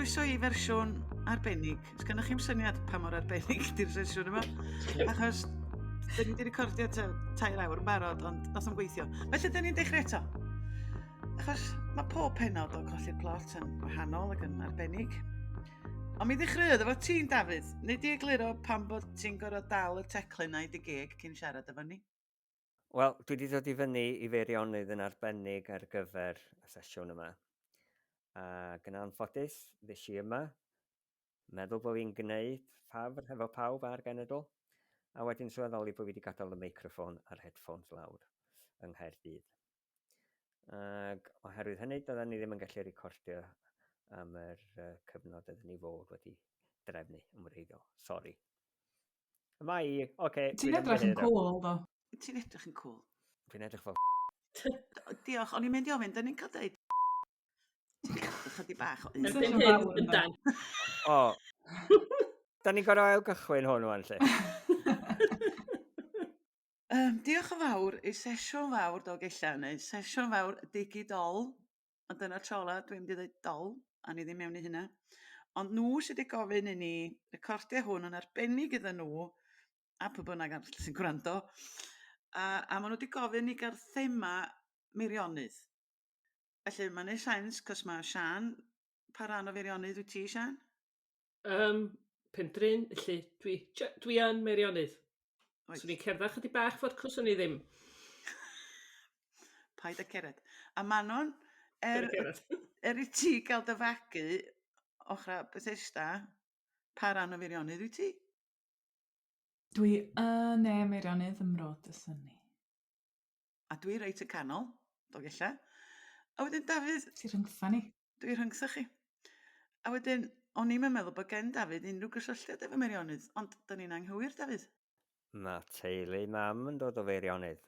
Croeso i fersiwn arbennig. Ys gennych chi'n syniad pa mor arbennig di'r sesiwn yma? Achos dyn ni wedi recordio 2 awr yn barod, ond nath o'n gweithio. Felly dyn ni'n dechrau eto. Achos mae pob pennod o colli'r plot yn wahanol ac yn arbennig. Ond mi ddechreuodd efo ti'n, Dafydd. Neu di egluro pam bod ti'n gorfod dal y teclyn na i dy geg cyn siarad efo ni? Wel, dwi wedi dod i fyny i Feirionnydd yn arbennig ar gyfer y sesiwn yma. Ac yn anffodus, ddys i yma, meddwl bod fi'n gwneud ffafr hefo pawb ar genedl, a wedyn sylweddoli bod fi wedi gadael y meicroffon a'r headphones lawr yng Nghaerdydd. Ac oherwydd hynny, doedden ni ddim yn gallu recordio am yr cyfnod ydyn ni fod wedi drefnu yn wreiddiol. Sori. Yma i, oce. Ti'n edrych yn cool, do? Ti'n edrych yn cool. Fi'n edrych fel Diolch, o'n i'n mynd i ofyn, dyn ni'n cael deud chydig bach o Sesiwn fawr, yndan. O, da ni'n gorau ail gychwyn hwn o'n lle. Diolch yn fawr i sesiwn fawr Dolgella, neu sesiwn fawr digidol, ond dyna trola, dwi'n mynd i ddweud dol, a ni ddim mewn i hynna. Ond nhw sydd wedi gofyn i ni recordio hwn yn arbennig iddyn nhw, a pwy bynnag arall sy'n gwrando, a maen nhw wedi gofyn i gael thema Meirionnydd. Felly mae'n ei sens, cos mae Sian, pa ran o Feirionnydd wyt ti, Sian? Pendryn, felly dwi yn Meirionnydd. Oes. So ni'n cerdded chydig bach fod cwswn i ddim. Paid a cered. A Manon, Cerdded. i ti gael dy fagu ochra Bethesda, pa ran o Feirionnydd wyt ti? Dwi yn Meirionnydd ym Mrod y Synni. A dwi reit y canol, Dolgella. A wedyn, Dafydd, Ti rhyngtha ni? dwi rhyngtha chi. A wedyn, o'n i'm yn meddwl bod gen Dafydd unrhyw gysylltiad efo Meirionnydd, ond dyn ni'n anghywir, Dafydd. Mae teulu mam yn dod o Feirionnydd.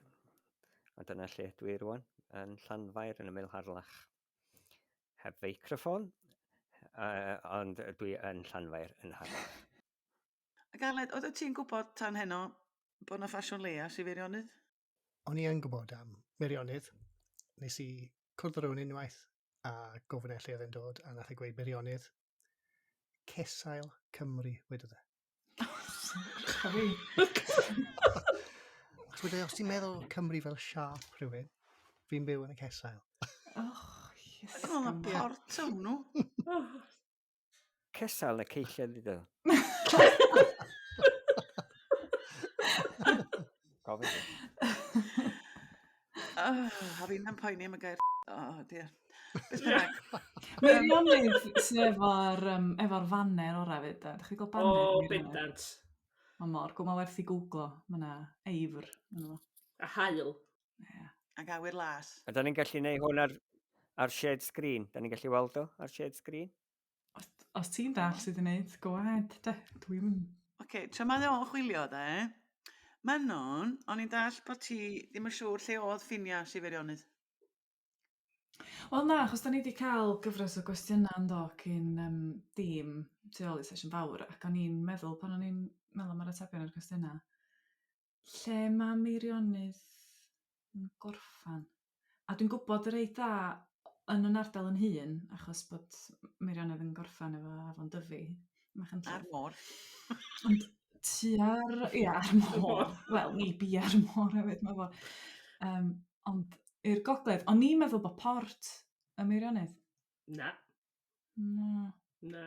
A dyna lle dwi rwan, yn Llanfair yn ymyl Harlach. Heb feicroffon, ond dwi yn Llanfair yn Harlach. A Galed, oedd ti'n gwybod tan heno bod yna ffasiwn leia sy'n Feirionnydd? O'n i yn gwybod am Meirionnydd. Nes i cwrdd ar rhywun unwaith a gofyn lle oedd e'n dod a nath e gweud Meirionnydd. Cesail Cymru, wedodd e. Os ti'n meddwl Cymru fel siarp rhywun, fi'n byw yn y cesail. Yes. Oedd yna port o'n nhw. Cesal neu ceilliad i ddod. Gofyn. A fi'n am poeni am y gair. O, diar. Beth bynnag. Meirionnydd sydd efo'r fanner o'r hefyd. Dych chi'n gweld banner? O, Meirionnydd? bendant. Mae mor, gwyd werth i googlo. Mae yna eifr. A hael. Yeah. Ac awyr las. A da ni'n gallu neud hwn ar shared screen. Da ni'n gallu weld o ar shared screen. Os ti'n dall sydd yn neud, go ahead. Dwi'n... Oce, tra mae o'n chwilio da, Manon, o'n i'n dall bod ti ddim yn siŵr lle oedd ffinia sy'n Feirionnydd. Wel na, achos da ni wedi cael gyfres o gwestiynau yn do cyn dîm tu ôl i sesiwn fawr, ac o'n i'n meddwl pan o'n i'n meddwl am yr atebion i'r gwestiynau, lle mae Meirionnydd yn gorffan? A dwi'n gwybod y rei da yn yn ardal yn hun, achos bod Meirionnydd yn gorffan efo Afon Dyfi. Ar môr. Ond ti ar môr. Wel, ni bi ar môr hefyd, mae fo. Ond i'r gogledd, o'n i'n meddwl bod port y Meirionnydd? Na. No. Na.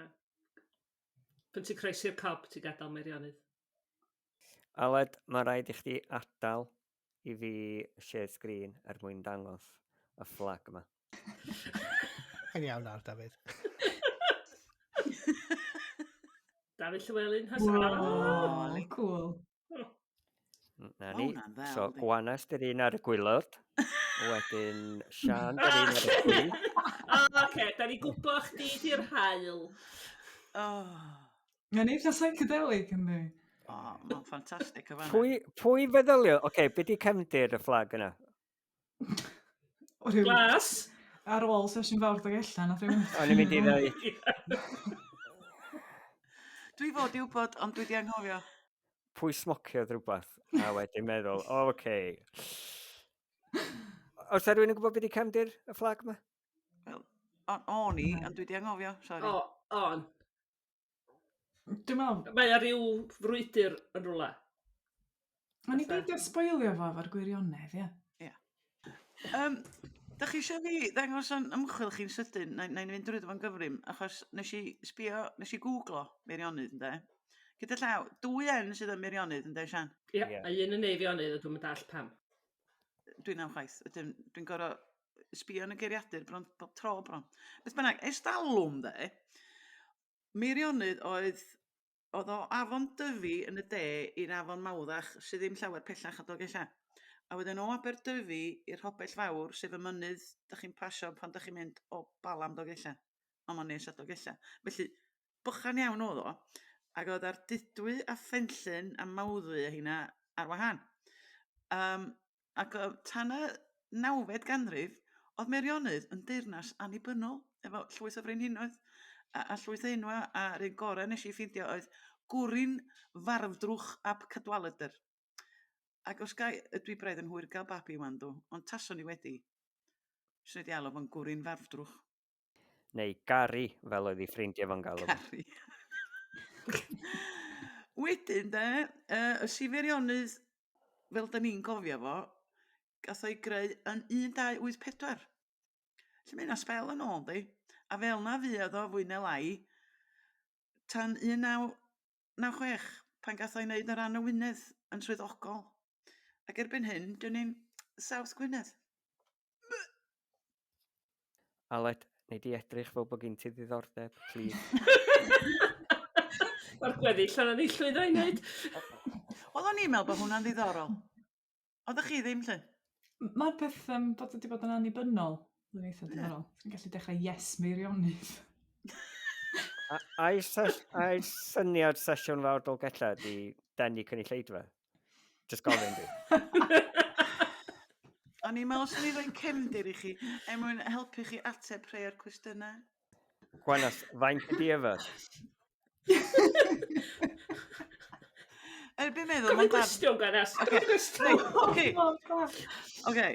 Pan ti'n croesi'r cob, ti'n gadael Meirionnydd. Aled, mae rhaid i chdi adael i fi share screen mwyn dangos y fflag yma. Yn iawn ar, Dafydd. Dafydd Llywelyn has... Wow, cool. Na ni. hwnna'n dda, So, yndi? Gwanas dy'r un ar y gwylod. Wedyn, Sian dy'r un ar y gwylod. Oce, da ni gwybod chdi di'r hael. Mae'n eitha psychedelic yn di. Mae'n ffantastig o fanna. Pwy feddyliol? Oce, be di cefndir y fflag yna? Glas. Ar ôl sesiwn fawr Dolgella, nath rhywun... O'n i'n mynd i ddweud, Dwi fod i wybod, ond dwi di anghofio. pwy smociodd rhywbeth? A wedyn meddwl, oce. Oes da rhywun yn gwybod beth i cefndir y fflag yma? Wel, o'n i, ond dwi di anghofio, sori. O, On. Dwi'n meddwl, Mae ar ryw frwydr yn rhywle. o'n i beidio sboilio fo efo'r gwirionedd, ie. Da chi eisiau fi ddangos yn ymchwil chi'n sydyn, na'n fynd drwy fo'n gyfrym, achos nes i googlo Feirionnydd, ynde? Gyda llaw, 2 en sydd yn Feirionnydd, ynde, Sian? Ie, Ie. a un yn Feirionnydd a dwi'n dall pam. Dwi'n am chwaith, dwi'n gorau sbio yn y geiriadur bron, bob tro bron. Beth bynnag, estalwm, de, Feirionnydd oedd o afon Dyfi yn y de i'r afon Mawddach, sydd ddim llawer pellach o Dolgella. A wedyn o Aberdyfi i'r Rhobell Fawr, sef y mynydd da chi'n pasio pan da chi'n mynd o Bala am Dolgella. O man nes a Dolgella. Felly, bychan iawn oedd o. Ac oedd ar Dudwy a Phenllyn a Mawddwy a hynna ar wahân. Ac tan y 9fed ganrif, oedd Feirionnydd yn deyrnas annibynnol, efo llwyth o frenhinoedd a llwyth o enwa, a'r un gorau nes i ffeindio oedd gwrin farfdrwch ap Cadwaladr. Ac os gai, dwi braidd yn hwyr gael babi wan dw, ond taswn ni wedi. Swn i di alw fo'n gwrin farfdrwch. Neu gyrru, fel oedd ei ffrindiau fo'n galw. Gyrru. Wedyn, de, y Feirionnydd, fel da ni'n gofio fo, gath o'i greu yn 1284. Lle mae yna spel yn ôl, di. A fel na fuodd o fwy neu lai, tan 1996, pan gath o'i wneud yn ran o Wynedd yn swyddogol. Ac erbyn hyn, dyn ni'n South Gwynedd. Aled, neu di edrych fel bod gen ti ddiddordeb, please. Mae'r gweddill yn ei llwyddo i wneud. Oeddwn i'n meddwl bod hwnna'n ddiddorol. Oeddech chi ddim, lle? Mae'r peth bod wedi bod yn annibynnol, dwi'n eitha diddorol. Dwi'n gallu dechrau yes Feirionnydd. A'i syniad sesiwn fawr Dolgella di denu cynulleidfa? Just gofyn di. O'n i'n meddwl sy'n ni roi cefndir i chi, mwyn helpu chi ateb rhai o'r cwestiynau. Gwanas, faint ydi yfed? Erbyn meddwl, Gofyn cwestiwn, Gwanas. Gofyn cwestiwn. Oce.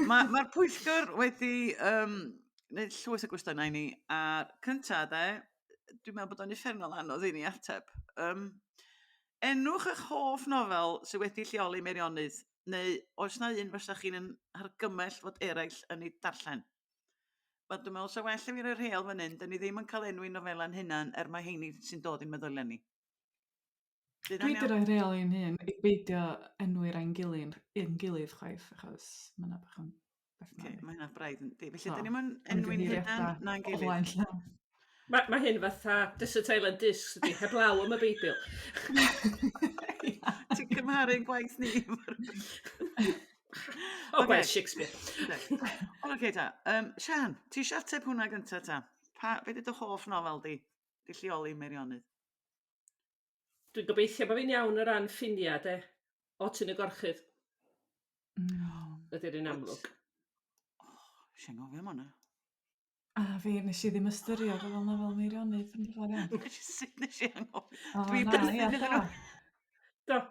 Mae'r pwyllgor wedi wneud llwyth o gwestiynau i ni, a cynta, de, dwi'n meddwl bod o'n uffernol anodd i ni ateb. Enwch eich hoff nofel sydd wedi lleoli Feirionnydd, neu oes na un fysa chi'n yn hargymell fod eraill yn ei darllen? Wel, dwi'n meddwl, so well i fi'n rhoi rheol fan hyn, da ni ddim yn cael enw i nofelau'n hynna'n ma' heini sy'n dod i'n meddyliau ni. Dwi wedi rhoi reol i'n hyn i beidio enwi'r ein gilydd chwaith, achos mae yna bach yn beth Okay, mawr. mae hynna braidd yn di. Felly, So, da ni'n enwi'n hynna'n na'n O gilydd. flaen llaw. Mae hyn fatha Desert Island Discs ydi, heblaw am y Beibl. Ti'n cymharu'n gwaith ni. O, gwaith Shakespeare. Oce, ta. Sian, ti eisiau ateb hwnna gyntaf, ta? Be dy hoff nofel di lleoli Feirionnydd? Dwi'n gobeithio bod fi'n iawn o ran ffinia, de. O tyn y gorchydd. Ydy'r un amlwg. Sian gofio am hwnna. A fi, nes i ddim ystyrio fel nofel Feirionnydd yn fawr iawn. Sut nes i angofio? O, Dwi'n na, perthyn ia, iddyn da. nhw.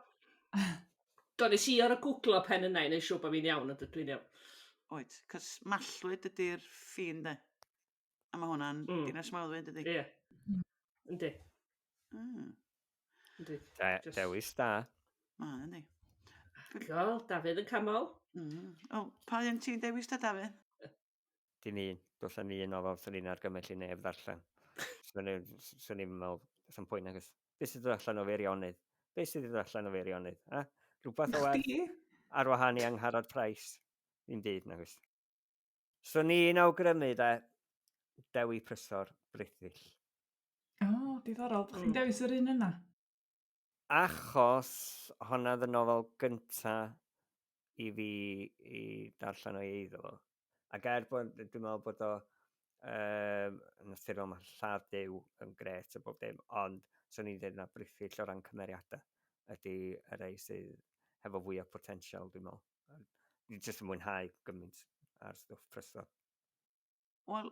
Do, nes i ar y Google pen yna i neu siw bod fi'n iawn, ond dwi'n iawn. Oed, cos mallwyd ydy'r ffin, de. A mae hwnna'n dinas mawddwyd, ydy. Ie. Yndi. Dewis da. Ma, ydy. Gol, Dafydd yn camol. O, pa un ti'n dewis da, Dafydd? Dim un. Does na un nofel sy'n un argymell i neb ddarllen. Swn i'n meddwl, sy'n pwynt agos. Be sydd wedi allan o Feirionnydd? Be sydd wedi allan o Feirionnydd? Rhywbeth o werth ar wahân i Angharad Price? Ddim byd, nagos. Swn i'n awgrymu, Dewi Prysor Brithyll. O, diddorol. Chi'n dewis yr un yna? Achos honna y nofel gynta i fi i darllen o eiddo. Ac bod, dwi'n meddwl bod o yn naturiol mae lladd Duw yn gret a bob dim, ond swn i'n dweud na Brithyll o ran cymeriadau ydy y rei sydd hefo fwy o potensial, dwi'n meddwl. Dwi'n jyst yn mwynhau gymaint ar stwff Prysor. Wel,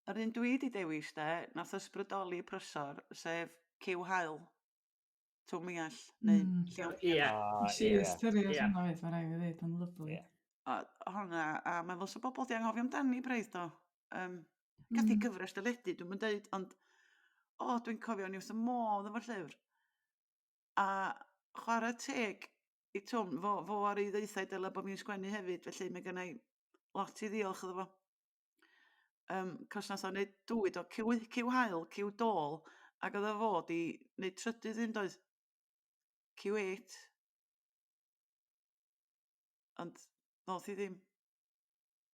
yr un dwi wedi dewis, nath ysbrydoli Prysor, sef Cyw Hael. Twm Iall, neu Llion. Ie. Nes i ystyrio hwnna fydd, mae rai fi ddweud, yn lyflu. Honna, a meddwl sy'n bobl di anghofio amdani braidd do. Gath i gyfres dyledu, dwi'n mynd dweud, ond dwi'n cofio ni wrth y modd efo'r llyfr. A chwarae teg i Twm, fo ar ei ddeithau dyle bod fi'n sgwennu hefyd, felly mae gennau lot i ddiolch iddo fo. Cos nath o'n neud dwyd o cyw hael, cyw dôl, ac oedd o fod i neud trydydd un doedd. Cyw 8. Ond ddoth i ddim.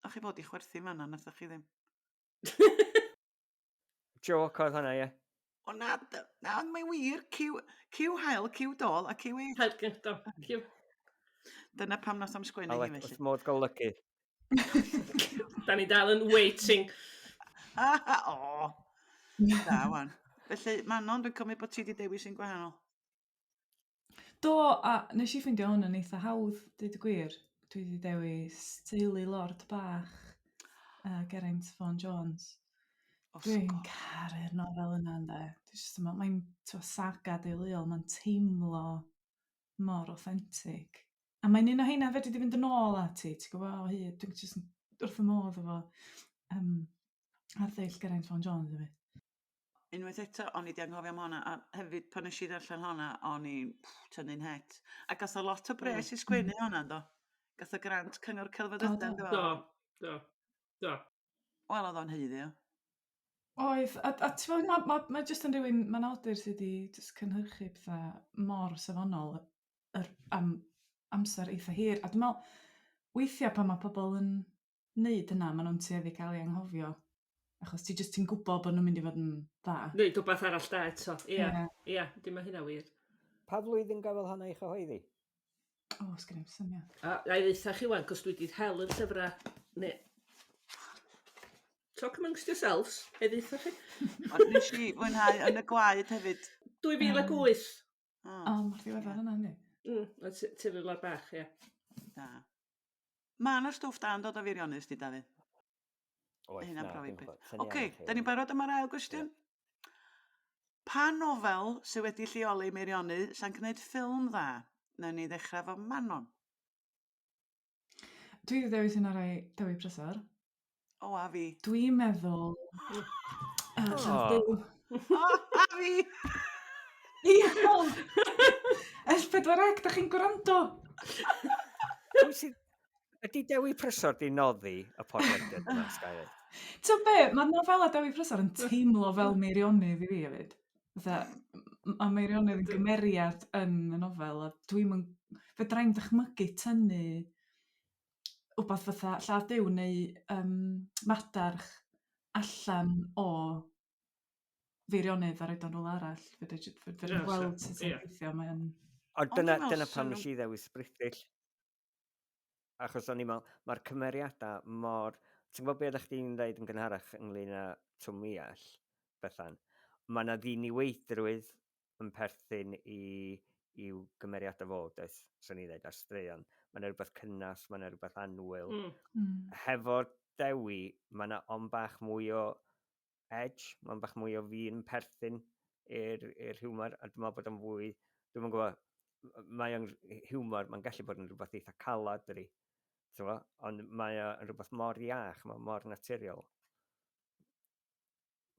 Ach chi bod i chwerthu fanna, nath chi ddim. Joc oedd hwnna, ie. O na, ond mae wir, cyw hael, cyw dôl a cyw 8. Haid gyda. Cyw. Dyna pam nath am A sgwennu hi wrth felly. modd golygu. Da ni dal yn waiting. O, da wan. Felly, Manon, dwi'n cymryd bod ti wedi dewis yn gwahanol. Do, a nes i ffeindio hwn yn eitha hawdd, dweud y gwir. Dwi wedi dewis Teulu Lord Bach, Geraint Fawr Jones. Dwi'n caru'r nofel yna, ynde. Mae'n saga deuluol, mae'n teimlo mor authentic. A mae'n un o heina fedri di fynd yn ôl ati, ti'n gwybod, o hyd, dwi'n jyst wrth y modd efo arddull Geraint Fawr Jones efo. Unwaith eto, o'n i di anghofio am honna, a hefyd pan nes i ddarllen honna, o'n i'n tynnu'n het. A gath o lot o bres i sgwennu honna, do. Gath o grant cyngor celfyddydau, Do. Wel, oedd o'n heiddi, o. Oedd, a ti'n fawr, mae jyst yn rhywun, mae'n awdur sydd wedi cynhyrchu pethau mor safonol am amser eitha hir. A dwi'n meddwl, weithiau pan mae pobl yn neud hynna, maen nhw'n tueddu cael ei anghofio. Achos ti'n gwybod bod nhw'n mynd i fod yn dda. Neu rhywbeth arall da eto. Ia, dim mae hynna wir. Pa flwyddyn gafodd hwnna i chyhoeddi? O, sgyn i'n syniad. A i ddeitha chi wan, cos dwi wedi hel yn llyfrau. Ne. Talk amongst yourselves, e ddeitha chi. Ond nes i fwynhau yn y gwaed hefyd. 2008. O, mae'r ddiweddar yna, ynddi? Teulu Lord Bach, ia. Da. Mae yna stwff da yn dod o Feirionnydd, di Dafydd. Oes, Hynna'n na, profi dim beth. chwilio. Oce, da ni'n barod am yr ail gwestiwn? Pa nofel sydd wedi lleoli Meirionnydd sy'n gwneud ffilm dda? Nawn ni ddechrau fo Manon. Dwi wedi dewis un ar ei Dewi Prysor. O, a fi. Dwi'n meddwl... Llawddyw. O, a fi! Iawn! S4C, da chi'n gwrando? Ydy Dewi Prysor di noddi y podlediad yma, Sky? So be, mae nofela Dewi Prysor yn teimlo fel Meirionnydd i fi hefyd. Mae Meirionnydd yn gymeriad yn y nofel, a fedrai'n dychmygu tynnu wbath fatha Llawddyw neu madarch allan o Feirionnydd a roed o'n rôl arall. Fedrai'n gweld sut sy'n gweithio. Ond dyna pam nes i ddewis British. Achos o'n i'n meddwl, mae'r cymeriadau mor... Ti'n gwybod beth ydych chi'n dweud yn gynharach ynglyn â twmiall, Bethan? Mae yna ddiniweidrwydd yn perthyn i'w gymeriadau fod, oes, swn i'n dweud, ar straeon. Mae yna rhywbeth cynnas, mae yna rhywbeth anwyl. Hefo'r Dewi, mae yna ond bach mwy o edge, mae yna bach mwy o fi'n perthyn i'r hiwmor, a dwi'n meddwl bod yn fwy... Dwi'n meddwl gwybod, mae'n hiwmor, mae'n gallu bod yn rhywbeth eitha calad, dydi. Ond mae o'n rhywbeth mor iach, mae'n mor naturiol.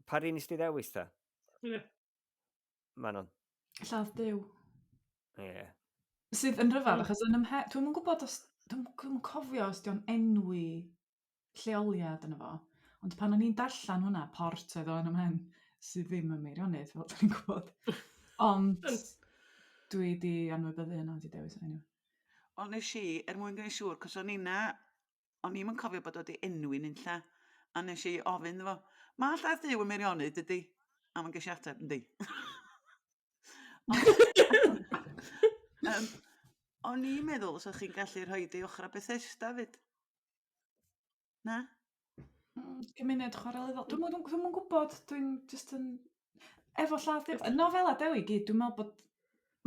Pa rin nes ti ddewis ta? Manon? Llawddyw. Ie. Sydd yn rhyfedd, achos dwi'n yn gwybod os... Dwi'n cofio os di'n enwi lleoliad yna fo. Ond pan o'n i'n darllen hwnna, port oedd o'n ymhen, sydd ddim yn Meirionnydd, fel dwi'n gwybod. Ond dwi di anwybyddu yna, di dewis enw. Ond nes i, mwyn gwneud siŵr, cos o'n i'n cofio bod wedi enwi yn lla, a nes i ofyn fo, mae Llawddyw yn Meirionnydd, dydy? A mae'n gesio ateb, yndi. O'n i'n meddwl os o'ch chi'n gallu rhoi di ochr a Bethesda fyd. Na? Gymuned chwarelyddol. Dwi'n yn gwybod, dwi'n just yn... Efo Llawddyw, y nofela Dewi gyd, dwi'n meddwl bod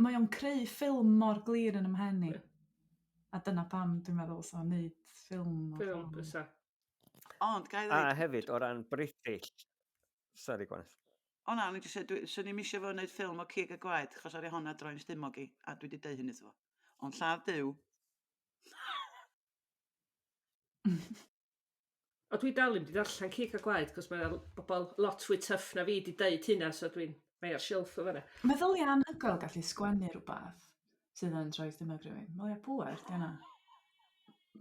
mae o'n creu ffilm mor glir yn ymhen i. A dyna pam dwi'n meddwl so'n neud ffilm. Ffilm, bysa. Ond, gai A ddweud... hefyd, o ran British. Sorry, Gwanes. O na, o'n i'n just dweud, swn i'n misio fo wneud ffilm o Cig a Gwaed, chos ar ei honna droi'n stumog i, a dwi wedi deud hynny fo. Ond Llawddyw... O dwi dal yn mynd i ddarllen Cig a Gwaed, cos mae bobl lot fwy tyff na fi di deud hynna, so mae ar shelf o fanna. Meddwl i anhygoel gallu sgwennu rhywbeth sydd yn troes dim ag rhywun. Meddwl i pŵer, di hynna.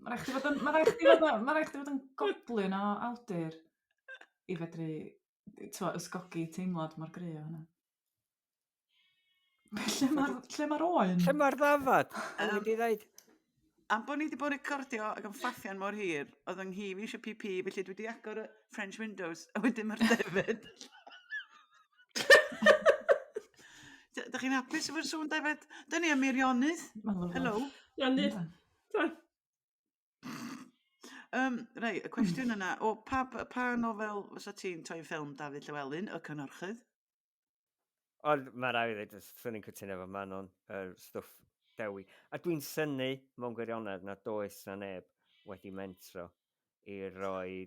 Mae rhaid chdi fod yn goblin o awdur i fedru ysgogi teimlad mor gry o hynna. Lle mae'r oen? Lle mae'r ddafad? Yn wedi dweud. Am bod ni wedi bod yn recordio ac yn ffaffian mor hir, oedd yng nghi fi eisiau PP, felly dwi wedi agor y French windows, a wedyn mae'r David. Da chi'n hapus efo'r sŵn, David? Da ni am Feirionnydd. Helo. Feirionnydd. Rhai, y cwestiwn yna, o pa nofel fysa ti'n troi ffilm David Llywelyn, y cynorchydd? Ond mae rai ddweud, swn i'n cytuno efo Manon, stwff dewi. A dwi'n synnu mewn gwirionedd na does na neb wedi mentro i roi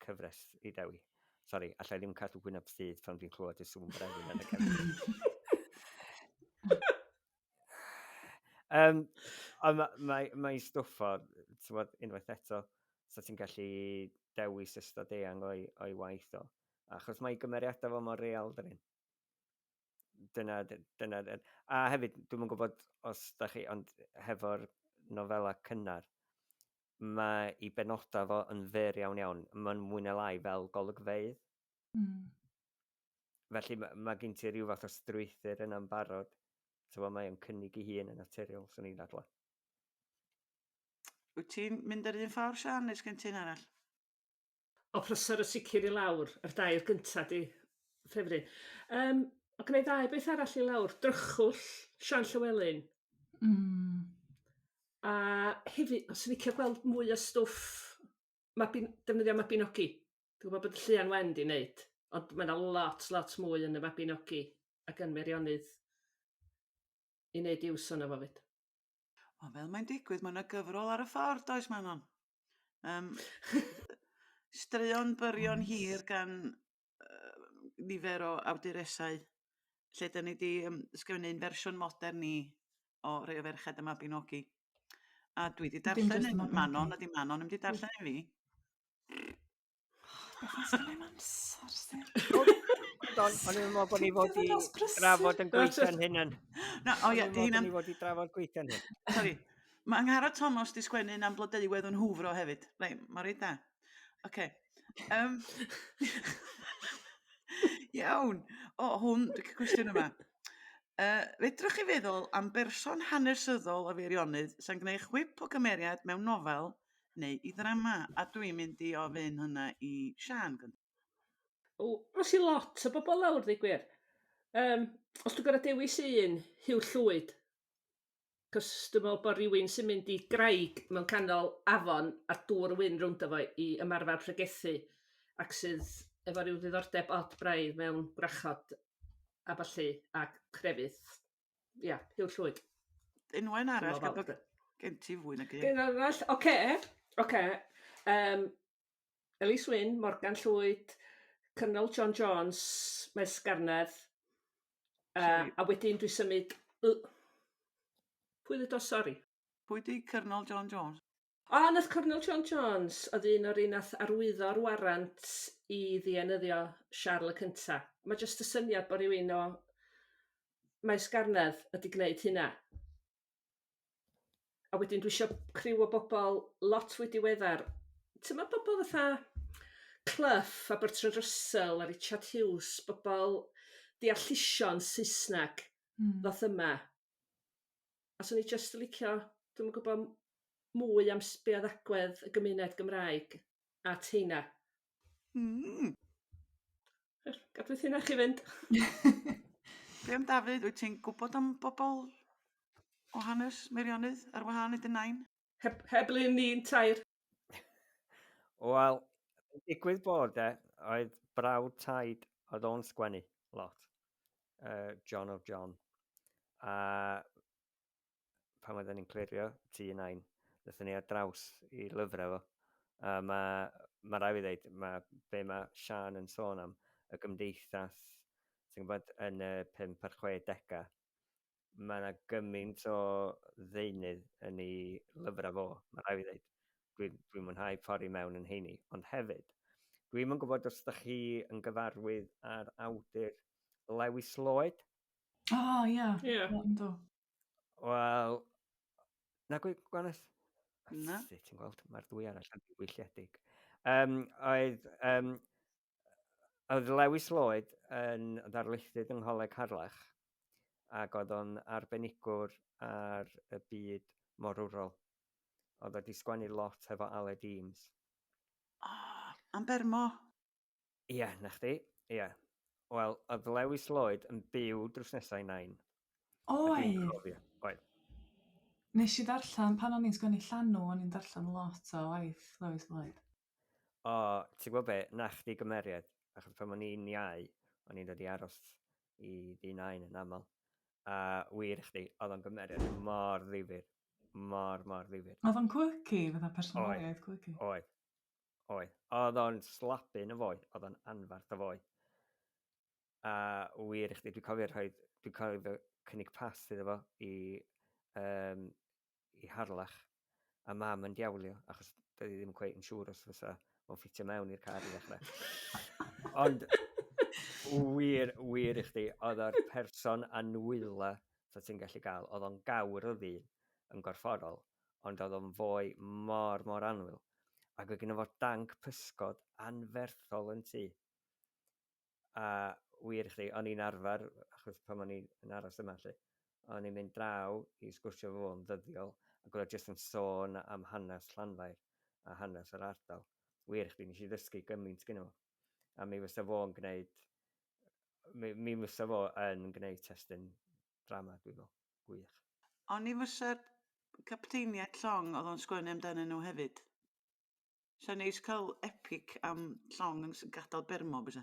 cyfres i dewi. Sori, allai ddim cadw gwyneb sydd pan dwi'n clywed y sŵn brenin yn y cefn. Mae stwff o, unwaith eto, so ti'n gallu dewis ystod eang o'i waith o. Achos mae gymeriadau fo mor real dyn ni. Dyna. A hefyd, dwi'n yn gwybod os da chi, ond hefo'r nofela cynnar, mae i benodau fo yn fyr iawn. Mae'n mwy na lai fel golygfeydd. Felly mae gen ti rhyw fath o strwythyr yna'n barod. Mae o'n cynnig i hun yn naturiol, swn i'n dadlau. Wyt ti'n mynd ar un ffordd, Sian, neu sgen ti'n arall? O prysor y sicr i lawr, yr dair gyntaf di ffefryn. O gwneud ddau beth arall i lawr, drychwll Sian Llywelyn. A hefyd, os yn licio gweld mwy o stwff, defnyddio Mabinogi. Dwi'n gwybod bod y Lluan Wen di wneud, ond mae yna lot mwy yn y Mabinogi ac yn Feirionnydd i wneud iws o'na fo fyd. O, fel mae'n digwydd, mae yna gyfrol ar y ffordd, does Manon? Straeon byrion hir gan nifer o awduresau, lle da ni wedi ysgrifennu'n fersiwn modern ni o Rhai o Ferched y Mabinogi. A dwi wedi darllen yn Manon, a di Manon yn wedi darllen i fi. Beth yn sgynnu'n amser, sti? Ond i'n meddwl bod ni fod i drafod yn gweithio'n hynny. Ni fod i drafod gweithio'n hynny. Sorry. Mae Angharad Thomas di sgwennu'n amblodeuwedd yn hwfro hefyd. Rai, mae'n rhaid da. Oce. Iawn. O, hwn, dwi'n cwestiwn yma. Fedrwch chi feddwl am berson hanesyddol o Feirionnydd sy'n gwneud chwip o gymeriad mewn nofel neu i ddrama? A dwi'n mynd i ofyn hynna i Sian. Os i lot o bobl lawr, ddeu gwir. Os dwi'n gorau dewis un, Huw Llwyd. Cos dwi'n meddwl bod rhywun sy'n mynd i graig mewn canol afon a dŵr wyn rownd efo i ymarfer pregethu ac sydd efo rhyw ddiddordeb od braidd mewn gwrachod a ballu a crefydd. Ia, Huw Llwyd. Unwain arall, gan gen ti fwy na gyd. Gen arall, oce. Ellis Wyn, Morgan Llwyd, Colonel John Jones, Maes Garnedd, a wedyn dwi'n symud... Pwy ddod o sori? Pwy di Colonel John Jones? Nath Colonel John Jones oedd un o'r un nath arwyddo'r warant i ddienyddio Siarl y cynta. Mae jyst y syniad bod rhywun o Maes Garnedd wedi gwneud hynna. A wedyn dwi eisiau criw o bobl lot fwy diweddar. Ti'n meddwl bobl fatha Clough a Bertrand Russell a Richard Hughes, bobl deallusion Saesneg ddoth yma. A so ni jyst yn licio, dwi'n gwybod mwy am sbioddagwedd y gymuned Gymraeg a teina. Gadwyd hynna chi fynd. Be am Dafydd, wyt ti'n gwybod am bobl o hanes Meirionnydd ar wahân iddyn nain? Heb lun ni'n tair. Wel, digwydd bod oedd brawd taid oedd o'n sgwennu lot. John of John. A pan oedden ni'n clirio T9, ddethon ni ar draws i lyfrau fo. Mae rai fi ddeud, be mae Sian yn sôn am, y gymdeithas, sy'n gwybod, yn y 5 ar 60, mae yna gymaint o ddeunydd yn ei lyfrau fo, mae rai fi ddeud. dwi'n mwynhau pori mewn yn heini, ond hefyd, dwi'n yn gwybod os ydych chi yn gyfarwydd ar awdur Lewis Lloyd. O, ia. Ie. Ynddo. Wel, na gwanes? Na. Ti'n gweld, mae'r ddwy arall yn wylledig. Oedd Lewis Lloyd yn ddarlithydd yng Ngholeg Harlech, ac oedd o'n arbenigwr ar y byd morwrol. Oedd wedi sgwennu lot efo Aled Eames. Am bermo. Ie, na chdi? Ie. Wel, oedd Lewis Lloyd yn byw drws nesau nain. Oedd. Oedd. Nes i ddarllen, pan o'n i'n sgwennu llanw, o'n i'n darllen lot o waith Lewis Lloyd. O, ti'n gwybod be, na chdi gymeriad, achos pan o'n i'n iau, o'n i'n dod i aros i ddyn yn aml. A wir chdi, oedd o'n gymeriad mor ddifyr. Mor ddifyr. Oedd o'n quirky, fatha personoliaeth quirky. Oedd. Oedd o'n slapun y foi, oedd o'n anfarth y foi. A wir chdi, dwi'n cofio cynnig pas iddo fo i Harlech, a mam yn diawlio, achos doedd i ddim cweith yn siŵr os fysa o'n ffitio mewn i'r car i ddechrau. Ond wir i chdi, oedd o'r person anwyla sa ti'n gallu gael. Oedd o'n gawr o ddyn yn gorfforol, ond oedd o'n foi mor anwyl. Ac oedd gen fo danc pysgod anferthol yn tŷ. A wir i chdi, o'n i'n arfer, achos pan o'n i'n aros yma lle, o'n i'n mynd draw i sgwrsio fo yn ddyddiol, ac oedd jyst yn sôn am hanes Llanfair a hanes yr ardal. Wir i chdi, nes i ddysgu gymaint gyda fo. A mi fysa fo yn gwneud testyn drama, dwi'n meddwl. Gwych. O'n i fysa'r capteiniaid llong oedd o'n sgwennu amdanyn nhw hefyd. Sa'n neis cael epic am llong yn gadael bermo, bysa?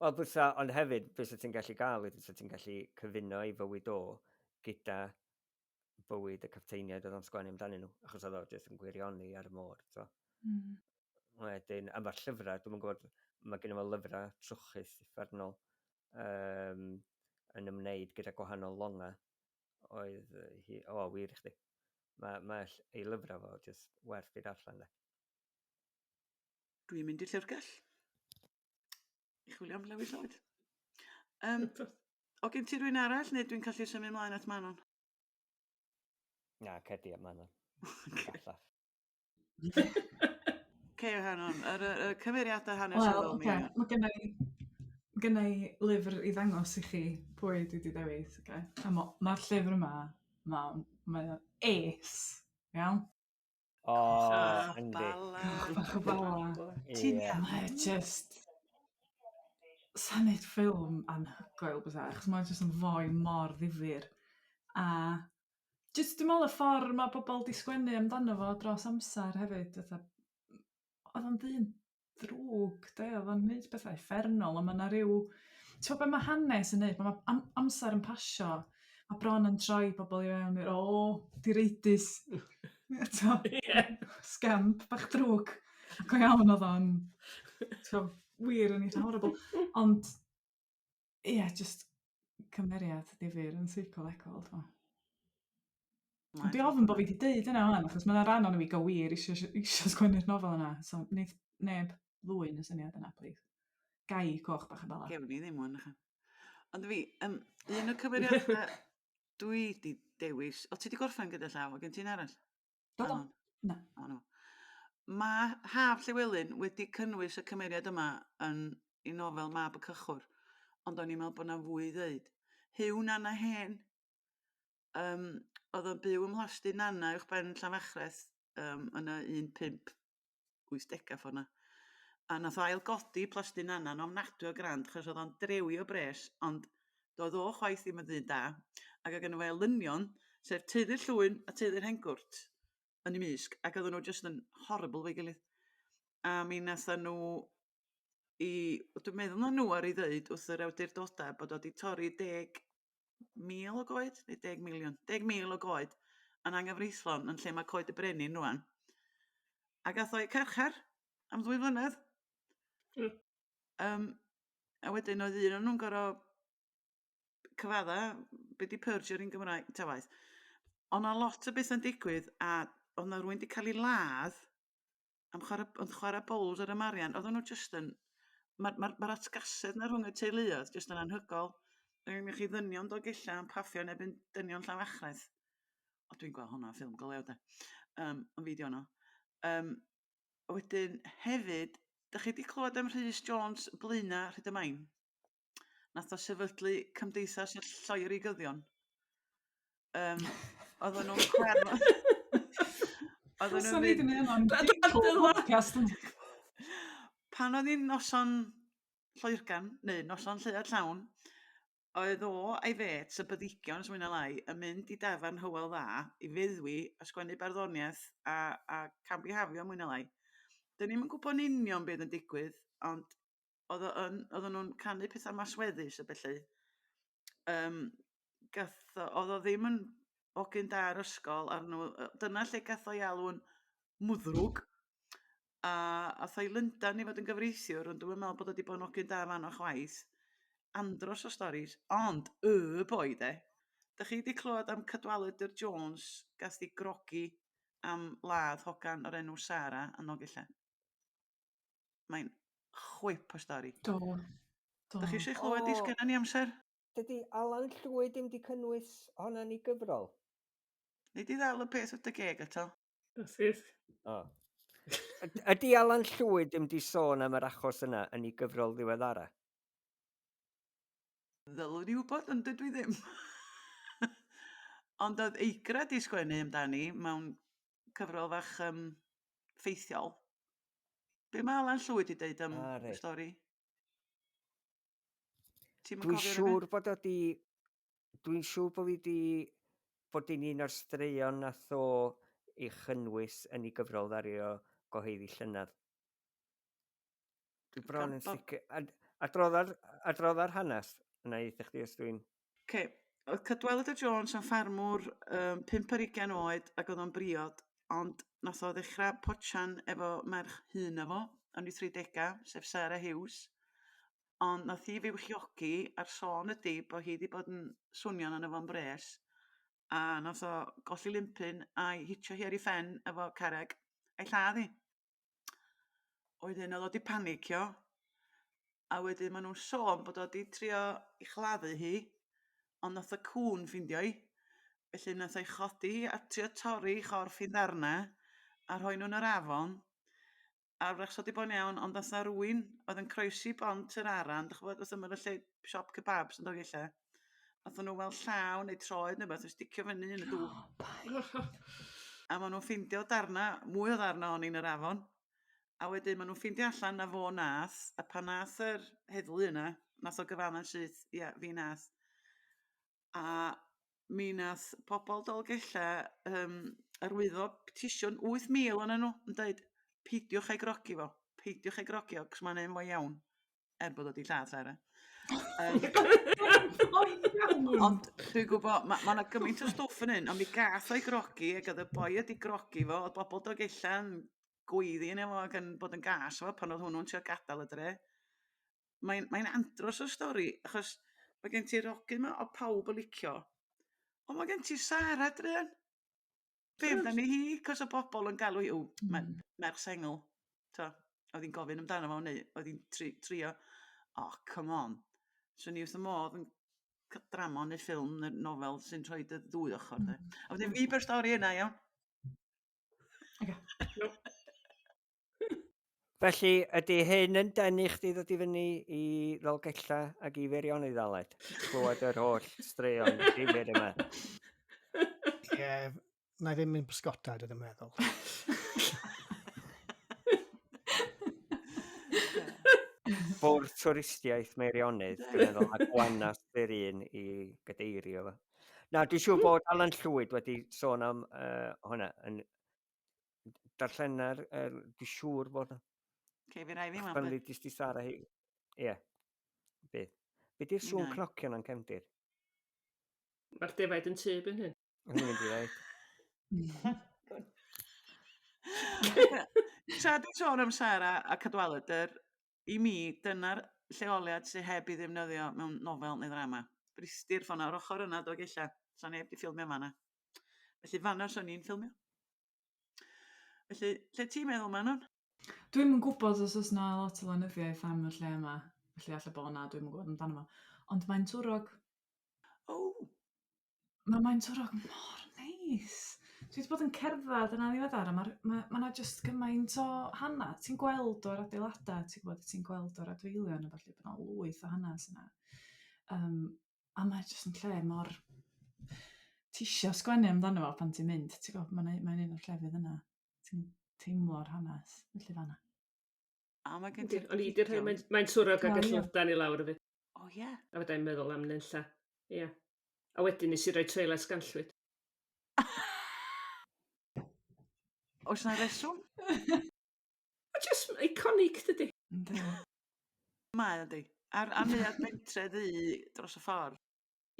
Wel, bysa, ond hefyd, bysa ti'n gallu gael, bysa ti'n gallu cyfuno i fywyd o gyda bywyd y capteiniaid oedd o'n sgwennu amdanyn nhw, achos oedd o jyst yn gwirioni ar y môr. So. Wedyn, am fa'r llyfrau, dwi'n gwybod, mae gen i fo lyfrau trwchus uffernol yn ymwneud gyda gwahanol longa. Oedd hi, wir i chdi. Mae ei lyfrau fo jyst werth i darllen. Dwi'n mynd i llyfrgell. I chwilio am Lewis Lloyd. O gen ti rwy'n arall, neu dwi'n callu symud ymlaen at Manon? Na, cedi at Manon. Allaf. Ceo Hanon, y cymeriadau hanesyddol mi. Mae gennau lyfr i ddangos i chi pwy dwi wedi dewis. A mae'r llyfr yma, mae'n ace, iawn? O, yndi. Bach o bala. Ti'n iawn. Mae just... Sa'n neud ffilm anhygoel bydda, achos mae'n just yn foi mor ddifyr. A just dwi'n meddwl y ffordd mae pobl di sgwennu amdano fo dros amser hefyd. Oedd o'n ddyn drwg, oedd o'n neud bethau effernol, a mae yna rhyw... Ti'n meddwl mae hanes yn neud, mae amser yn pasio, mae bron yn troi pobl i fewn i'r di reidus. Scamp, bach drwg. Ac o iawn oedd o'n wir yn eitha horrible. Ond, just cymeriad difyr yn seicolegol. Dwi ofyn bod fi wedi deud yna hwnna, achos mae'n rhan o'n i gael wir eisiau sgwennu'r nofel yna. So, wneud neb ddwy'n y syniad yna, please. Gai coch bach y bala. Gewn ni ddim o'n ychan. Ond fi, un o cymeriadau dwi di dewis. O, ti di gorffen gyda llaw, o gen ti'n arall? Do. Na. Mae Haf Llywelyn wedi cynnwys y cymeriad yma yn ei nofel Mab y Cychwr, ond o'n i'n meddwl bod yna fwy i ddeud. Hyw Nana Hen, oedd o'n byw ym mhlasty Nana uwch ben Llanfachreth yn y 1580 ffona. A nath o ailgodi plasty Nana yn ofnadwy o grand, chos oedd o'n drewi o bres, ond doedd o chwaith ddim yn ddyn da, ac oedd gen o fe lynion, sef teulu'r llwyn a teulu'r hengwrt yn y mysg, ac oedden nhw just yn horrible fe'i gilydd. A mi nathan nhw dwi'n meddwl na nhw ar ei ddeud wrth yr awdurdodau bod o wedi torri 10,000 o goed, neu 10,000 o goed yn anghyfreithlon yn lle mae coed y brenin rwan. A gath o'i carchar am 2 flynedd. A wedyn oedd un o'n nhw'n gorfod cyfadda, be di purge ar un Gymraeg, tawaith. Ond a lot o beth yn digwydd, a oedd na rwy'n di cael ei ladd am chwarae bowls ar y marian. Oedden nhw just yn... Mae'r atgasedd na rhwng y teuluoedd just yn anhygol. Rwy'n chi ddynion Dolgella yn paffio neu yn dynion Llawechredd. O, dwi'n gweld hwnna ffilm go lew de. Yn fideo no. Wedyn hefyd, dych chi wedi clywed am Rhys Jones Blaena Rhydymain? Nath o sefydlu Cymdeithas y Lloerigyddion. Oedden nhw'n cwerno... Oedden Fysa ni wedi nhw'n... neud hwnna'n podcast. Pan oedd hi'n noson Lloergan, neu noson Lleuad Llawn, oedd o a'i fet y byddigion, os mwyn a lai, yn mynd i dafarn Hywel Dda i feddwi a sgwennu barddoniaeth a cambihafio mwyn a lai. Dyn ni'n gwybod yn union beth yn digwydd, ond oedden nhw'n canu pethau masweddus y felly. Oedd o ddim yn ogyn da'r ysgol arno, dyna lle gath o'i alw'n mwddrwg, a ath o'i Lundan i fod yn gyfreithiwr, ond dwi'n meddwl bod o wedi bod yn ogyn da fan o chwaith, andros o storis, ond boi de. Dych chi wedi clywed am Cadwaladr Jones gath ei grogi am ladd hogan o'r enw Sara yn Nolgella? Mae'n chwip o stori. Do. Dych chi eisiau clywed i sgenna ni amser? Dydy Alan Llwyd ddim wedi cynnwys honna ni gyfrol? Nid i ddal y peth at y geg eto. Sydd. O. Ydy Alan Llwyd ddim wedi sôn am yr achos yna yn ei gyfrol ddiweddara? Ddylwn i wybod, ond dydw i ddim. Ond oedd Eigra di sgwennu amdani mewn cyfrol fach ffeithiol. Be mae Alan Llwyd wedi deud am y stori? Dwi'n siŵr bod bod hi'n un o'r straeon nath o ei chynnwys yn ei gyfrol ddario goheiddi llynedd. Dwi'n bron yn sicr. Adroddar hanes yna i ddech chi os dwi'n... Oedd Cadwaladr Jones yn ffarmwr 25 oed ac oedd o'n briod, ond nath o ddechrau potsian efo merch hun efo, yn ei 30, sef Sarah Hughes. Ond nath hi fywchiogi a'r sôn ydy bod hi wedi bod yn swnio'n yn efo'n bres. A nath o golli limpyn a'i hitio hi ar ei ffen efo carreg a'i lladd hi. Wedyn oedd o wedi panicio. A wedyn maen nhw'n sôn bod o wedi trio i chladdu hi, ond nath o cwn ffindio hi. Felly nath o'i chodi hi a trio torri chorff i ddarna a rhoi nhw'n yr afon. A wrach wedi bod yn iawn, ond nath na rwy'n oedd yn croesi bont yr aran, dych chi'n bod, oedd yn lle siop kebabs yn Dolgella. Nath nhw weld llaw neu troed neu beth, yn sticio fyny yn y dŵr. A maen nhw'n ffindio darna, mwy o darna o'n i'n yr afon. A wedyn maen nhw'n ffindio allan na fo nath, a pan nath yr heddlu yna, nath o gyfanna'n syth, ia, fi nath. A mi nath pobl Dolgella arwyddo petisiwn 8,000 o'n nhw, yn dweud, peidiwch ei grogi fo, cos mae'n enw iawn, bod o di lladd Sara. Ond dwi'n gwybod, mae yna gymaint o stwff yn hyn, ond mi gath o'i grogi, ac oedd y boi wedi grogi fo, oedd bobl Dolgella yn gweiddi yn efo ac yn bod yn gas fo pan oedd hwnnw'n trio gadael y dre. Mae'n andros o stori, achos mae gen ti'r hogyn yma o pawb o licio, ond mae gen ti Sara drên. Fe amdani hi, cos o bobl yn galw hi, merch sengl. Oedd hi'n gofyn amdano fo, neu oedd hi'n trio, come on. So ni wrth y modd yn drama neu ffilm neu nofel sy'n rhoi y ddwy ochr. A wedyn fi byr stori yna, iawn. Felly, ydy hyn yn denu chdi ddod i fyny i Ddolgella ac i Feirionnydd Aled? Clywed yr holl straeon difyr yma. Ie, na i ddim mynd bysgota, dwi'n meddwl. Bwrdd twristiaeth Meirionnydd, dwi'n meddwl, a gwanas yr un i gadeirio fo. Na, dwi'n siŵr bod Alan Llwyd wedi sôn am hwnna. Darllena'r, dwi'n siŵr bod... Fi rai fi Pan lydys di Sara hi... Ie, bydd. Be di'r sŵn cnocion o'n cefndir? Mae'r defaid yn tyb yn hyn. Yn mynd i ddweud. Tra dwi'n sôn am Sara a Cadwaladr, i mi, dyna'r lleoliad sydd heb i ddefnyddio mewn nofel neu ddrama. Bristir ffona o'r ochr yna Dolgella. Sa'n neb di ffilmio fanna. Felly fanna so'n i'n ffilmio. Felly, lle ti'n meddwl ma nhw'n? Dwi'm yn gwybod os oes na lot o lenyddiaeth am y lle yma. Felly alle bod na, dwi'm yn gwybod amdano fo. Ond mae'n twrog. O, Mae'n twrog mor neis. Dwi wedi bod yn cerdded yna ddiweddar, a mae just gymaint o hanes. Ti'n gweld o'r adeiladau, ti'n gwybod, ti'n gweld o'r adfeilion, a falle bod yna lwyth o hanes yna. A mae just yn lle mor... Ti isio sgwennu amdano fo pan ti'n mynd. Ti'n gwybod, mae'n un o'r llefydd yna. Ti'n teimlo'r hanes, felly fanna. a mae gen Yndi, ti'r O'n i wedi rhoi Gideon. mae'n twrog ag O, ie. allan i lawr y fyd. O, ie. A fydda'n meddwl am nynlla. Ie. A wedyn nes i roi trailer ganllwyd. Oes na reswm? A just iconic, dydy. Yndi. Mae ydi. Ar neuad bentre ddi dros y ffordd.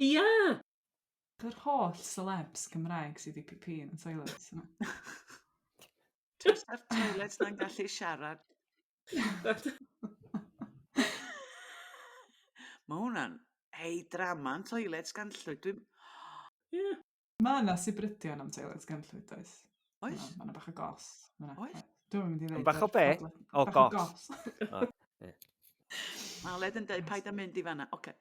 Ia! Yr holl celebs Cymraeg sydd wedi pipi yn y toilets yna. Just ar toilets na'n gallu siarad. Mae hwnna'n drama yn toilets ganllwyd. Ie. Mae yna sibrydion am toilets ganllwyd, oes? Oes? Mae yna bach o gos. Oes? Dwi'n mynd i ddweud. Bach o be? O, Bach o gos. gos. O, ie. Mae Aled yn dweud paid â mynd i fanna. Oce.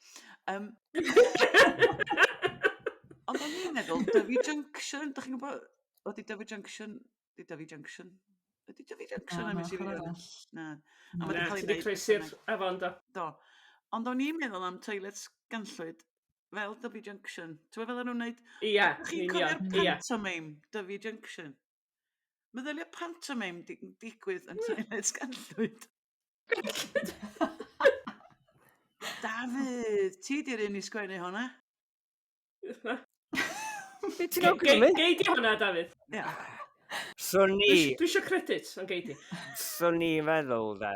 Ond o'n i'n meddwl, Dyfi Junction, dych chi'n gwybod, ydy Dyfi Junction, Ydy Dyfi Junction Na, am ma' y ochr Feirionnydd? arall. Na. A Na, ma' 'di cael ei ti wedi wneud croesi'r beth afon do. Do. Ond o'n i'n meddwl am toilets ganllwyd fel Dyfi Junction. Ti'n fel nhw'n neud... Ia, Chi'n yn cofio'r union. Ia. pantomime Dyfi Junction? Meddylia pantomime digwydd yn toilets ganllwyd. Dafydd, ti di'r un i sgwennu hwnna? Be ti'n awgrymu? Gei di hwnna, Dafydd. Ia. So Dwi ni, isio credit, ond gei di. so ni feddwl de,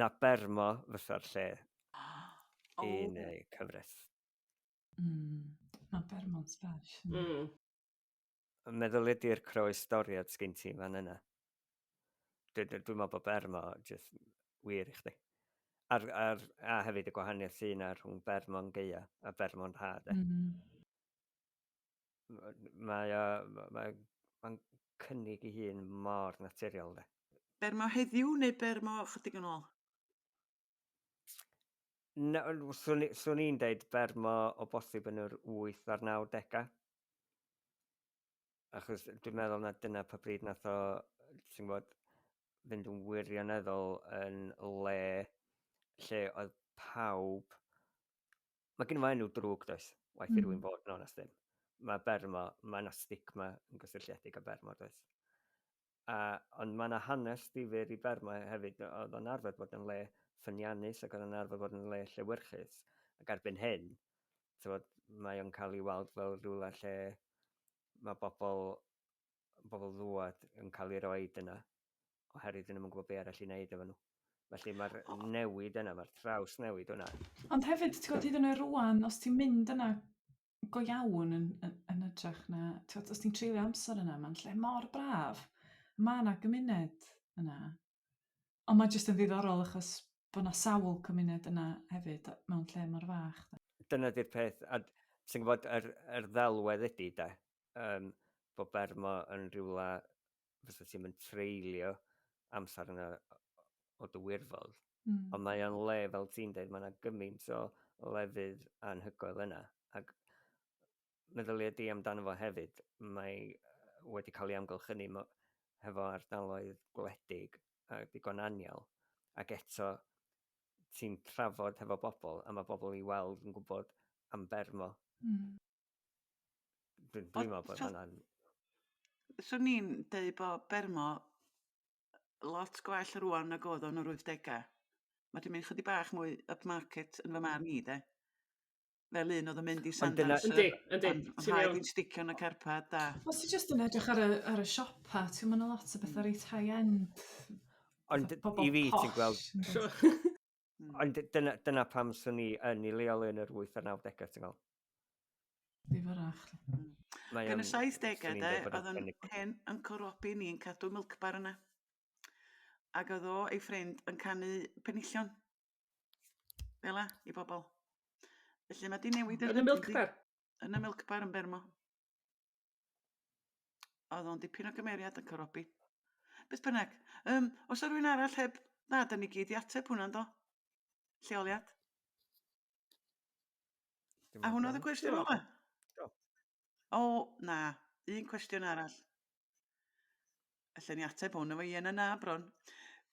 na bermo fysa'r lle O, i neu cyfres. Mae Bermond splash. Mm. Meddwl ydy'r croes storiad sgyn ti fan yna. Dwi'n meddwl bod bermo just wir i chdi. A hefyd y gwahaniaeth sy'n ar rhwng bermo'n geia a bermo'n had. Mae'n cynnig i hun mor naturiol de. bermo heddiw neu bermo chydig yn ôl? Swn i'n deud bermo o bosib yn yr 8 a'r 90au. Achos dwi'n meddwl na dyna pa bryd nath o, ti'n gwybod, fynd yn wirioneddol yn lle oedd pawb... Mae gen i enw drwg does, waith i rywun bod yn onest ddim. Mae bermo, mae yna stigma yn gysylltiedig â bermo does. Ond mae yna hanes difyr i bermo hefyd, oedd o'n arfer bod yn le ffyniannus ac oedd o'n arfer bod yn le llewyrchus. Ac erbyn hyn, mae o'n cael ei weld fel rhywle lle mae bobl ddwad yn cael ei roi yna, oherwydd dyn nhw'n gwybod be arall i wneud efo nhw. Felly mae'r newid yna, mae'r traws newid yna. Ond hefyd, ti'n gwybod, hyd yn oed rwan, os ti'n mynd yna go iawn yn edrych na, os ti'n treulio amser yna, mae'n lle mor braf. Mae yna gymuned yna. Ond mae jyst yn ddiddorol achos bod yna sawl cymuned yna hefyd mewn lle mor fach. Dyna di'r peth, a ti'n gwybod, yr ddelwedd ydy de, bod bermo yn rhywle fysa ti'n mynd treulio amser yna o dy wirfodd. Ond mae o'n le, fel ti'n dweud, mae yna gymaint o lefydd anhygoel yna. Ac meddylia di amdano fo hefyd, mae wedi cael ei amgylchynu hefo ardaloedd gwledig a digon anial. Ac eto, ti'n trafod hefo bobl, a mae bobl i weld yn gwybod am bermo. Dwi'n meddwl bod hwnna'n... Swn i'n dweud bod bermo lot gwell rwan nag oedd o'n yr 80au. Mae di mynd chydig bach mwy upmarket yn fy marn i, de. Fel un oedd yn mynd i Sandals. Yndi. Ond rhaid i'n sticio yn y carpad, da. Os ti jyst yn edrych ar y siopa, ti'n mynd lot o bethau reit high-end. Ond i fi ti'n gweld... Ond dyna pam swn i yn ei leoli yn yr 8 a'r 90au, ti'n gweld? Ddifyrach. Gan y 70au, de, oedd yn hen yn corobi ni'n cadw milk bar yna. Ac oedd o ei ffrind yn canu penillion. Fela, i bobl. Felly mae di newid... Yn y milk bar? Yn y milk bar yn Bermo. Oedd o'n dipyn o gymeriad yn corobi. Beth bynnag. Os rhywun arall heb... Na, da ni gyd i ateb hwnna'n do? Lleoliad. Dim A ond hwnna oedd y bron. cwestiwn ola? Do. O, na. Un cwestiwn arall. Allen ni ateb hwn efo un a na bron.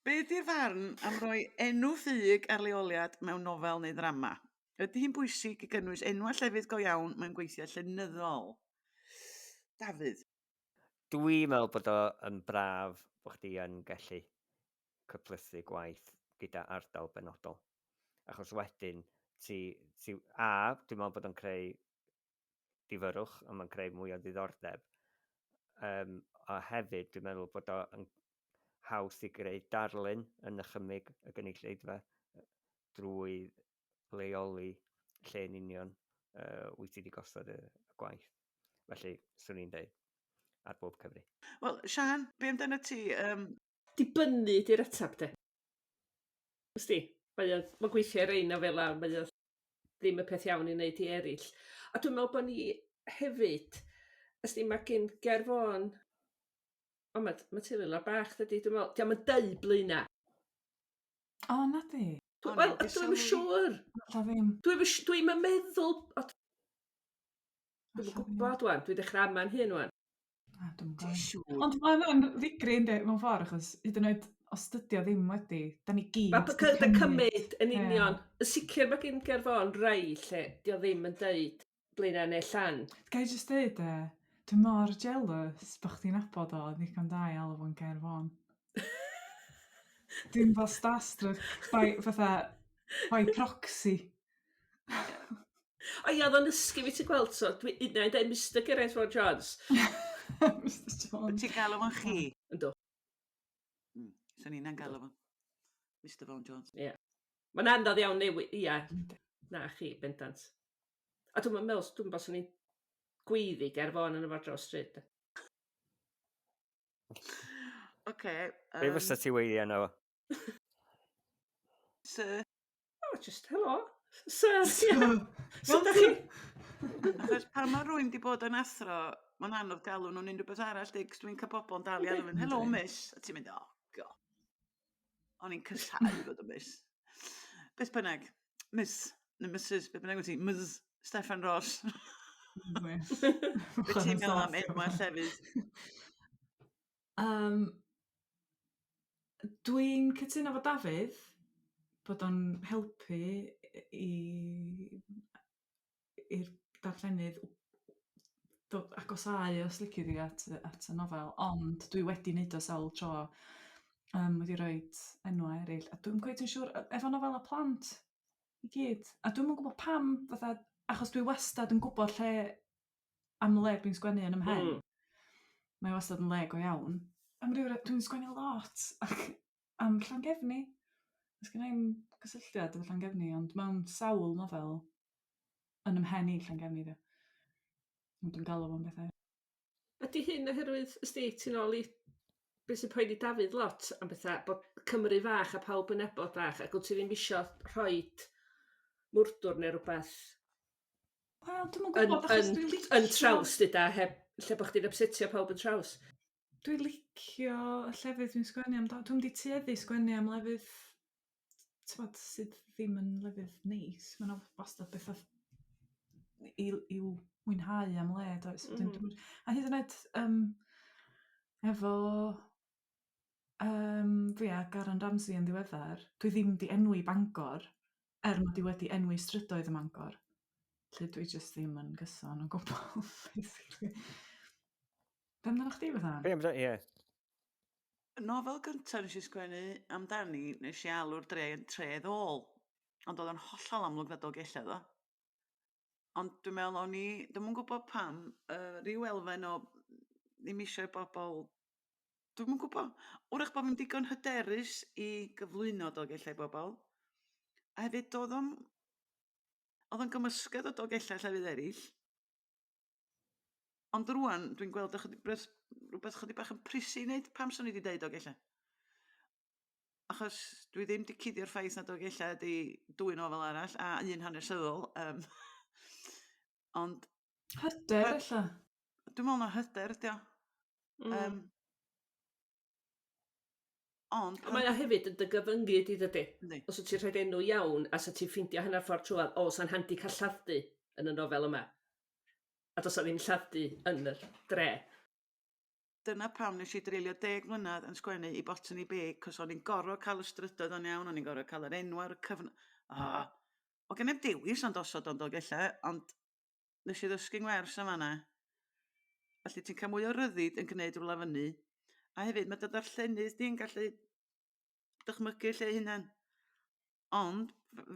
Be ydy'r farn am roi enw ffug ar leoliad mewn nofel neu ddrama? Ydy hi'n bwysig i gynnwys enwau llefydd go iawn mewn gweithiau llenyddol? Dafydd. Dwi'n meddwl bod o yn braf bod chdi yn gallu cyplysu gwaith gyda ardal benodol. Achos wedyn, dwi'n meddwl bod o'n creu difyrwch, a mae'n creu mwy o ddiddordeb. A hefyd, dwi'n meddwl bod o'n haws i greu darlun yn ychymyg y gynulleidfa drwy leoli lle'n union wyt ti wedi gosod y gwaith. Felly, swn i'n dweud, ar bob cyfri. Wel, Sian, be amdano ti? Dibynnu di'r atab de. Ysdi, mae gweithio ar ein nofela, mae o ddim y peth iawn i wneud i eraill. A dwi'n meddwl bod ni hefyd, ysdi, mae gen Gerfon, o mae teulu bach dydy, dwi'n meddwl, diolch yn deu blaena. O, na di. Wel, dwi'n siŵr. Alla ddim. Dwi'n meddwl... Dwi'n Alla ddim. gwybod wan, dwi'n dechrau aman hyn wan. A, dwi'n Ti'n gwybod. siŵr? Ond mae'n ddigri ynddi, mewn ffordd, achos hyd yn oed os dydio ddim wedi, da ni gyd... Mae dy cymryd yn union. Yn sicr mae gen Gerfon Rhai lle di o ddim yn deud blaena neu llan. Gai jyst dweud, dwi'n mor jealous bod chdi'n abod o ddigon da i alw fo'n Gerfon. Dwi'n fel starstruck by proxy. O ia, oedd o'n ysgu fi ti gweld, so dwi'n unau dweud Mr Gareth Fawr Jones. Mr Jones. Ti'n galw fo'n chi? Ynddo. Sa'n ni'n galw fo'n Mr Vaughan Jones. Ie. Mae'n anodd iawn newid, ia. Na chi, bendant. A dwi'n meddwl, dwi'n meddwl sy'n ni'n gweiddi Gerfon yn y fawr dros stryd. Oce. Be fysa ti weiddi yno? Sir. O, just helo. Sir, ia. Wel, da chi? Achos pan mae rwy'n di bod yn athro, mae'n anodd galw nhw'n unrhyw beth arall, digs dwi'n cael bobl yn dal i alw fy'n, hello miss, a ti'n mynd, oh god. O'n i'n cysau bod o miss. Beth bynnag, miss, neu Mrs, beth bynnag wyt ti, Ms Steffan Ross. Beth ti'n meddwl am enwau llefydd? Dwi'n cytuno fo Dafydd bod o'n helpu i'r darllenydd dod agosau os licio di at y nofel, ond dwi wedi wneud o sawl tro wedi rhoi enwau eraill. A dwi'n gweud yn siŵr, efo nofel a plant i gyd. A dwi'n gwybod pam, achos dwi wastad yn gwybod lle am le dwi'n sgwennu yn ymhen. Mae wastad yn le go iawn. Dwi'n sgwennu lot ac am Llangefni. Ys gen i'n gysylltiad efo Llangefni, ond mewn sawl nofel yn ymhen i Llangefni. Ond dwi'n galw fo'n bethau. Ydy hyn oherwydd, ysdi, ti'n ôl i beth sy'n poeni Dafydd lot am bethau, bod Cymru fach a pawb yn ebod fach, ac wyt ti ddim isio rhoi mwrdwr neu rhywbeth Wel, dwi'n gwybod achos dwi'n licio... Yn traws, dyda, lle bod chdi'n upsetio pawb yn traws. Dwi'n licio y llefydd dwi'n sgwennu amdano. Dwi'n di tueddu sgwennu am lefydd sydd ddim yn lefydd neis. Mae'n wastad beth i'w mwynhau am le. A hyd yn oed efo fi a Garan Ramsey yn ddiweddar, dwi ddim di enwi Bangor mod i wedi enwi strydoedd ym Mangor. Lle dwi jyst ddim yn gyson o gwbl, basically. Be amdano chdi fatha? Be amdano, ie. Y nofel gyntaf nes i sgwennu amdani, nes i alw'r dre yn Tredd Ôl. Ond oedd yn hollol amlwg na Dolgellau, ddo. Ond dwi'n meddwl o'n i, ddim yn gwybod pam, ryw elfen o ddim eisiau bobl... Dwi'n yn gwybod, wrach bod fi'n digon hyderus i gyflwyno Dolgellau bobl. A hefyd oedd yn gymysgedd o Dolgellau llefydd eraill. Ond rwan, dwi'n gweld rhywbeth chydig bach yn prisi wneud pam swn i wedi deud Dolgellau. Achos dwi ddim wedi cuddio'r ffaith na Dolgellau ydi 2 nofel arall a 1 hanesyddol. Ond... Hyder, ella? Dwi'n meddwl na hyder, ydi o. Ond, Mae o hefyd yn dy gyfyngu di dydy. Yndi. Os wyt ti'n rhaid enw iawn, a sa ti'n ffeindio hynna'r ffordd trwad, sa'n handi cael lladd yn y nofel yma. A dos o ddim lladd yn yr dre. dyna pam nes i dreulio 10 mlynedd yn sgwennu i Botany Bay, cos o'n i'n gorfod cael y strydoedd o'n iawn, o'n i'n gorfod cael yr enw ar y cyfnod. O gennym dewis ond osod ond o gella, ond nes i ddysgu'n wers am fanna. Felly ti'n cael mwy o ryddid yn gwneud rhywle fyny. A hefyd, mae dy ddarllenydd di'n gallu dychmygu lle hunan. Ond,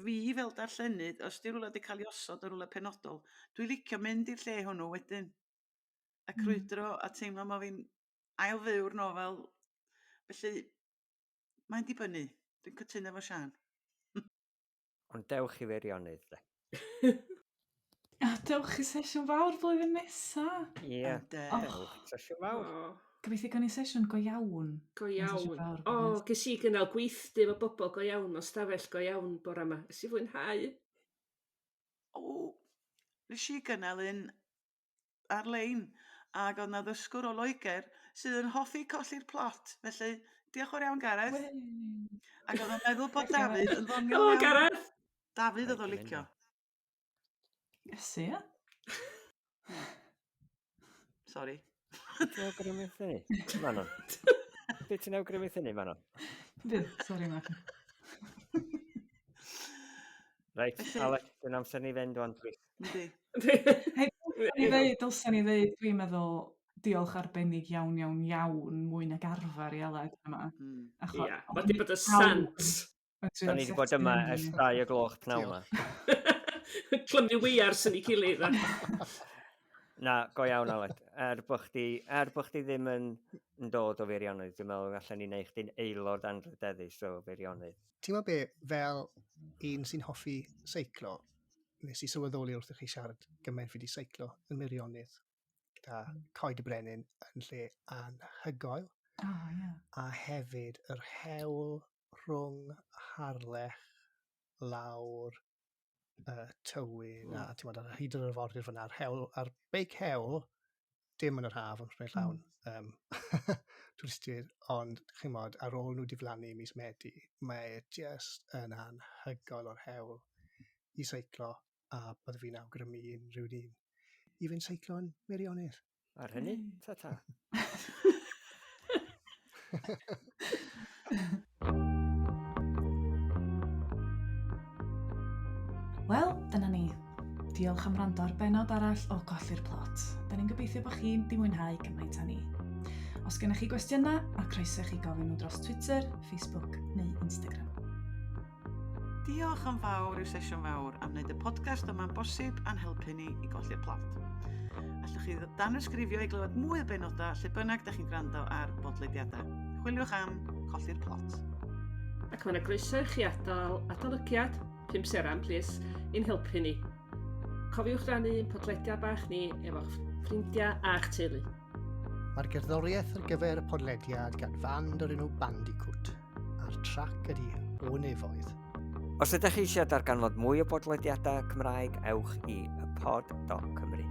fi fel darllenydd, os di rhywle wedi cael ei osod o rhywle penodol, dwi'n licio mynd i'r lle hwnnw wedyn. A crwydro a teimlo mae fi'n ail fyw'r nofel. Felly, mae'n dibynnu. Dwi'n cytuno efo Sian. Ond dewch i Feirionnydd, de. A dewch i sesiwn fawr blwyddyn nesa. Ie, Ynde. dewch. Sesiwn fawr. Gobeithio gawn ni sesiwn go iawn. Go Yn sesiwn iawn. fawr blwyddyn nesa. Ges i gynnal gweithdy efo bobl go iawn, o stafell go iawn bore yma. Ys i fwynhau. Nes i gynnal un ar-lein. Ac oedd na ddysgwr o Loegr sydd yn hoffi colli'r plot. Felly, diolch o'r iawn, Gareth. Ac oedd yn meddwl bod Dafydd yn ddoniol Helo, iawn. Gareth! Dafydd oedd o licio. Iesu, ia? Sori. Ti'n awgrymu thynnu? Manon. Be ti'n awgrymu thynnu, Manon? Bydd, sori Mark. Reit, Felly- Alec, dwi'n amser ni fynd o'n dwi. Yndi. Dylsen ni ddeud, dwi'n meddwl, diolch arbennig iawn, iawn, iawn, mwy nag arfer i Aled yma. Ia, mae di bod y sant. Da ni wedi bod yma ers 2:00 pnawn yma. Clymu weiar sy'n ei gilydd. Na, go iawn, Aled. Bo chdi ddim yn dod o Feirionnydd, dwi'n meddwl allan ni neu chdi'n aelod anrydeddus o Feirionnydd. Ti'n meddwl be, fel un sy'n hoffi seiclo, nes i sylweddoli wrth i chi siarad gymaint fi wedi seiclo yn Meirionnydd, gyda coed y brenin yn lle anhygoel, a hefyd yr hewl rhwng Harlech lawr Tywyn, a ti'n meddwl ar hyd yr arfordir fyna, a'r beic hewl, dim yn yr haf, ond rhaid llawn twristiaid, ond chi'n modd, ar ôl nhw diflannu mis Medi, mae just yn anhygoel o'r hewl i seiclo, a byddai fi'n awgrymu unrhyw dyn i fynd seiclo yn Meirionnydd. Ar hynny, ta-ta. Wel, dyna ni. Diolch am wrando ar Pennod arall o Golli'r Plot. Da ni'n gobeithio bod chi'n di mwynhau gymaint â ni. Os gennych chi gwestiynau, a croeso chi gofyn nhw dros Twitter, Facebook neu Instagram. Diolch yn fawr i'w sesiwn fawr am wneud y podcast yma'n bosib a'n helpu ni i golli'r plot. Allwch chi danysgrifio i glywed mwy o benodau lle bynnag da chi'n gwrando ar bodlediadau. Chwiliwch am Colli'r Plot. Ac mae'n groeso i chi adolygiad, 5 seran, plis, i'n helpu ni. Cofiwch rannu podlediad bach ni efo'ch ffrindiau a'ch teulu. Mae'r gerddoriaeth ar gyfer y podlediad gan fand o'r enw Bandicoot, a'r trac ydi O Nefoedd. Os ydych chi eisiau darganfod mwy o bodlediadau Cymraeg, ewch i ypod.cymru.